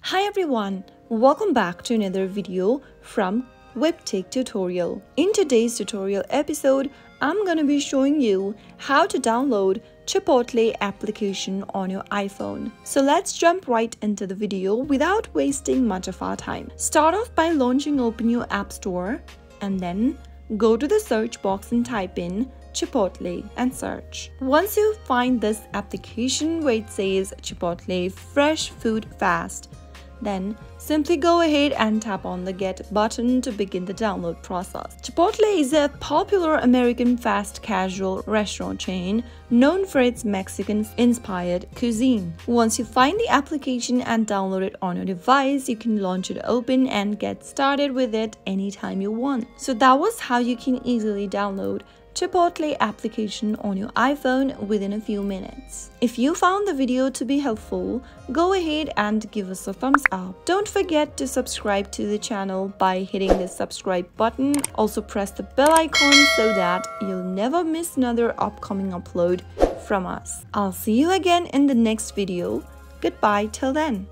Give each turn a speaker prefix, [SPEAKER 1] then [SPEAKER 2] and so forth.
[SPEAKER 1] Hi everyone, welcome back to another video from Webtech Tutorial. In today's tutorial episode, I'm gonna be showing you how to download Chipotle application on your iPhone. So let's jump right into the video without wasting much of our time. Start off by open your App Store and then go to the search box and type in Chipotle and search. Once you find this application where it says Chipotle Fresh Food Fast, then simply go ahead and tap on the Get button to begin the download process. Chipotle is a popular American fast casual restaurant chain known for its Mexican-inspired cuisine. Once you find the application and download it on your device, you can launch it open and get started with it anytime you want. So that was how you can easily download Chipotle application on your iPhone within a few minutes. If you found the video to be helpful, go ahead and give us a thumbs up. Don't forget to subscribe to the channel by hitting the subscribe button. Also press the bell icon so that you'll never miss another upcoming upload from us. I'll see you again in the next video. Goodbye till then.